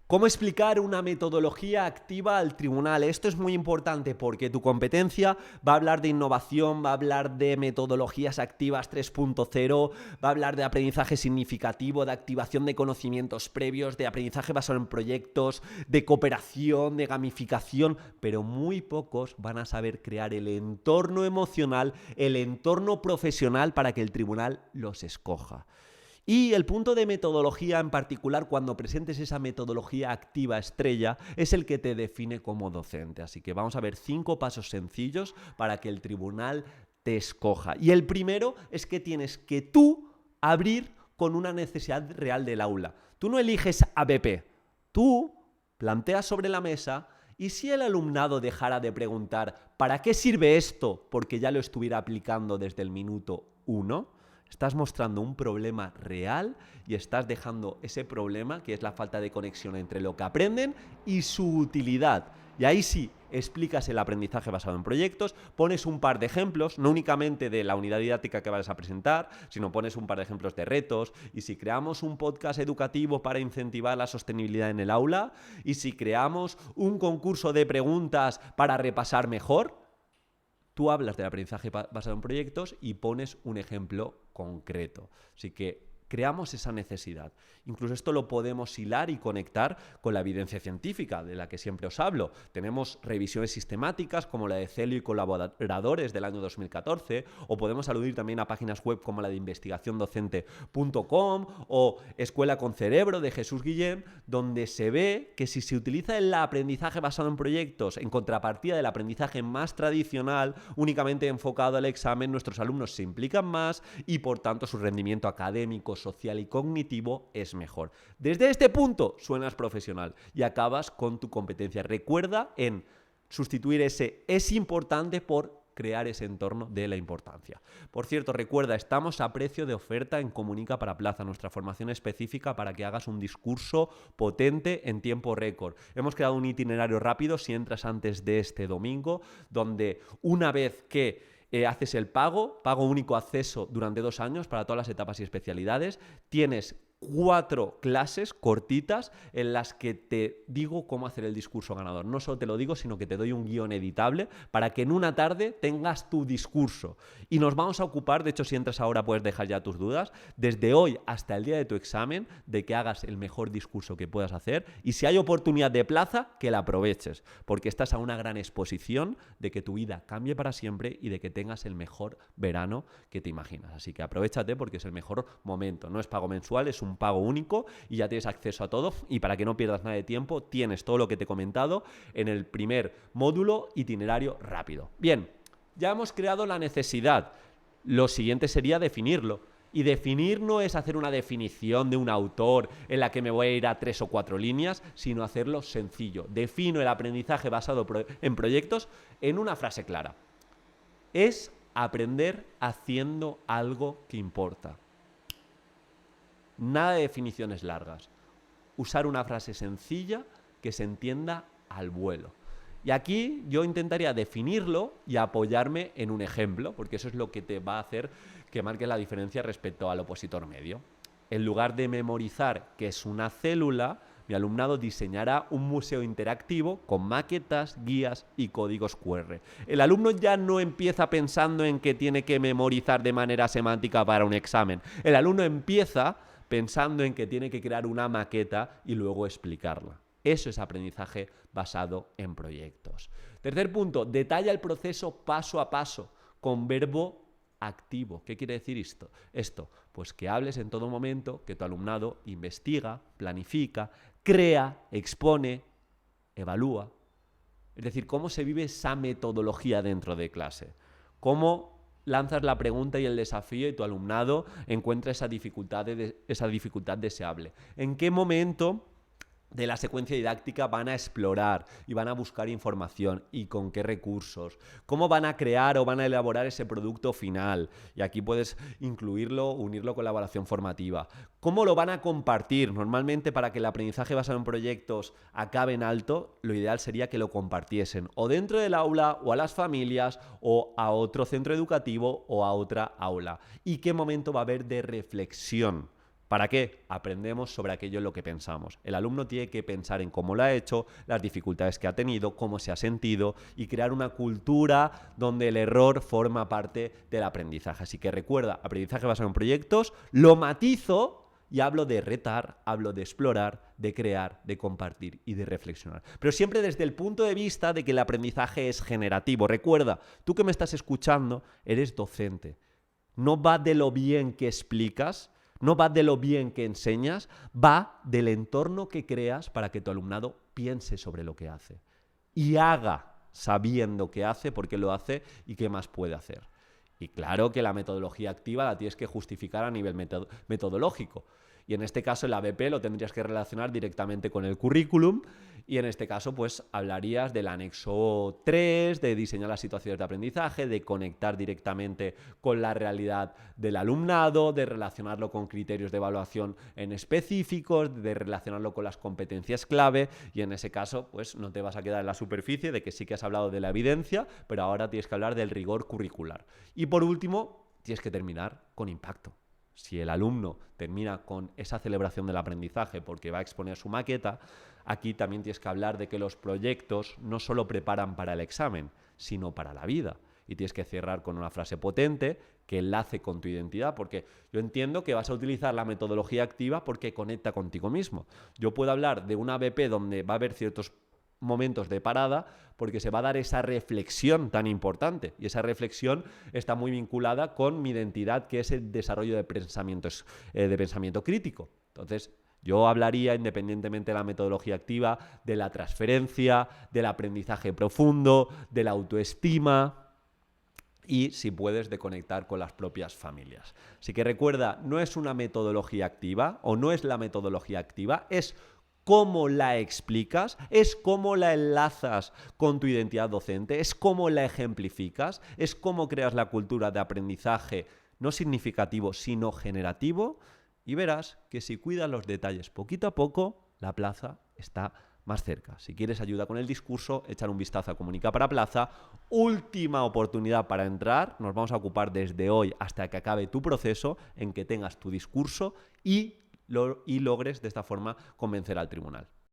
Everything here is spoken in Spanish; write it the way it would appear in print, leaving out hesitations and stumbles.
¿Cómo explicar una metodología activa al tribunal? Esto es muy importante porque tu competencia va a hablar de innovación, va a hablar de metodologías activas 3.0, va a hablar de aprendizaje significativo, de activación de conocimientos previos, de aprendizaje basado en proyectos, de cooperación, de gamificación, pero muy pocos van a saber crear el entorno emocional, el entorno profesional para que el tribunal los escoja. Y el punto de metodología en particular, cuando presentes esa metodología activa estrella, es el que te define como docente. Así que vamos a ver 5 pasos sencillos para que el tribunal te escoja. Y el primero es que tienes que tú abrir con una necesidad real del aula. Tú no eliges ABP, tú planteas sobre la mesa y si el alumnado dejara de preguntar ¿para qué sirve esto? Porque ya lo estuviera aplicando desde el minuto 1, estás mostrando un problema real y estás dejando ese problema, que es la falta de conexión entre lo que aprenden y su utilidad. Y ahí sí, explicas el aprendizaje basado en proyectos, pones un par de ejemplos, no únicamente de la unidad didáctica que vas a presentar, sino pones un par de ejemplos de retos. Y si creamos un podcast educativo para incentivar la sostenibilidad en el aula, y si creamos un concurso de preguntas para repasar mejor, tú hablas del aprendizaje basado en proyectos y pones un ejemplo concreto. Así que creamos esa necesidad. Incluso esto lo podemos hilar y conectar con la evidencia científica, de la que siempre os hablo. Tenemos revisiones sistemáticas como la de Celio y colaboradores del año 2014, o podemos aludir también a páginas web como la de investigaciondocente.com o Escuela con Cerebro de Jesús Guillén, donde se ve que si se utiliza el aprendizaje basado en proyectos en contrapartida del aprendizaje más tradicional, únicamente enfocado al examen, nuestros alumnos se implican más y por tanto su rendimiento académico, social y cognitivo es mejor. Desde este punto suenas profesional y acabas con tu competencia. Recuerda en sustituir ese es importante por crear ese entorno de la importancia. Por cierto, recuerda, estamos a precio de oferta en Comunica para Plaza, nuestra formación específica para que hagas un discurso potente en tiempo récord. Hemos creado un itinerario rápido si entras antes de este domingo, donde una vez que haces el pago único acceso durante 2 años para todas las etapas y especialidades, tienes 4 clases cortitas en las que te digo cómo hacer el discurso ganador. No solo te lo digo, sino que te doy un guión editable para que en una tarde tengas tu discurso. Y nos vamos a ocupar, de hecho si entras ahora puedes dejar ya tus dudas, desde hoy hasta el día de tu examen, de que hagas el mejor discurso que puedas hacer y si hay oportunidad de plaza, que la aproveches, porque estás a una gran exposición de que tu vida cambie para siempre y de que tengas el mejor verano que te imaginas. Así que aprovéchate porque es el mejor momento. No es pago mensual, es un pago único y ya tienes acceso a todo. Y para que no pierdas nada de tiempo, tienes todo lo que te he comentado en el primer módulo, itinerario rápido. Bien, ya hemos creado la necesidad. Lo siguiente sería definirlo. Y definir no es hacer una definición de un autor en la que me voy a ir a 3 o 4 líneas, sino hacerlo sencillo. Defino el aprendizaje basado en proyectos en una frase clara. Es aprender haciendo algo que importa. Nada de definiciones largas. Usar una frase sencilla que se entienda al vuelo. Y aquí yo intentaría definirlo y apoyarme en un ejemplo, porque eso es lo que te va a hacer que marque la diferencia respecto al opositor medio. En lugar de memorizar qué es una célula, mi alumnado diseñará un museo interactivo con maquetas, guías y códigos QR. El alumno ya no empieza pensando en que tiene que memorizar de manera semántica para un examen. El alumno empieza pensando en que tiene que crear una maqueta y luego explicarla. Eso es aprendizaje basado en proyectos. Tercer punto, detalla el proceso paso a paso con verbo activo. ¿Qué quiere decir esto? Pues que hables en todo momento, que tu alumnado investiga, planifica, crea, expone, evalúa. Es decir, cómo se vive esa metodología dentro de clase. Cómo lanzas la pregunta y el desafío y tu alumnado encuentra esa dificultad deseable. ¿En qué momento de la secuencia didáctica van a explorar y van a buscar información y con qué recursos? ¿Cómo van a crear o van a elaborar ese producto final? Y aquí puedes incluirlo, unirlo con la evaluación formativa. ¿Cómo lo van a compartir? Normalmente para que el aprendizaje basado en proyectos acabe en alto, lo ideal sería que lo compartiesen o dentro del aula o a las familias o a otro centro educativo o a otra aula. ¿Y qué momento va a haber de reflexión? ¿Para qué? Aprendemos sobre aquello en lo que pensamos. El alumno tiene que pensar en cómo lo ha hecho, las dificultades que ha tenido, cómo se ha sentido y crear una cultura donde el error forma parte del aprendizaje. Así que recuerda, aprendizaje basado en proyectos, lo matizo y hablo de retar, hablo de explorar, de crear, de compartir y de reflexionar. Pero siempre desde el punto de vista de que el aprendizaje es generativo. Recuerda, tú que me estás escuchando, eres docente. No va de lo bien que explicas, no va de lo bien que enseñas, va del entorno que creas para que tu alumnado piense sobre lo que hace y haga sabiendo qué hace, por qué lo hace y qué más puede hacer. Y claro que la metodología activa la tienes que justificar a nivel metodológico. Y en este caso el ABP lo tendrías que relacionar directamente con el currículum y en este caso pues hablarías del anexo 3, de diseñar las situaciones de aprendizaje, de conectar directamente con la realidad del alumnado, de relacionarlo con criterios de evaluación en específicos, de relacionarlo con las competencias clave y en ese caso pues no te vas a quedar en la superficie de que sí que has hablado de la evidencia, pero ahora tienes que hablar del rigor curricular. Y por último, tienes que terminar con impacto. Si el alumno termina con esa celebración del aprendizaje porque va a exponer su maqueta, aquí también tienes que hablar de que los proyectos no solo preparan para el examen, sino para la vida. Y tienes que cerrar con una frase potente que enlace con tu identidad, porque yo entiendo que vas a utilizar la metodología activa porque conecta contigo mismo. Yo puedo hablar de una BP donde va a haber ciertos momentos de parada porque se va a dar esa reflexión tan importante y esa reflexión está muy vinculada con mi identidad, que es el desarrollo de pensamiento crítico. Entonces yo hablaría, independientemente de la metodología activa, de la transferencia, del aprendizaje profundo, de la autoestima y, si puedes, de conectar con las propias familias. Así que recuerda, no es una metodología activa o no es la metodología activa, es cómo la explicas, es cómo la enlazas con tu identidad docente, es cómo la ejemplificas, es cómo creas la cultura de aprendizaje no significativo, sino generativo, y verás que si cuidas los detalles poquito a poco, la plaza está más cerca. Si quieres ayuda con el discurso, echar un vistazo a Comunica para Plaza. Última oportunidad para entrar. Nos vamos a ocupar desde hoy hasta que acabe tu proceso en que tengas tu discurso y logres de esta forma convencer al tribunal.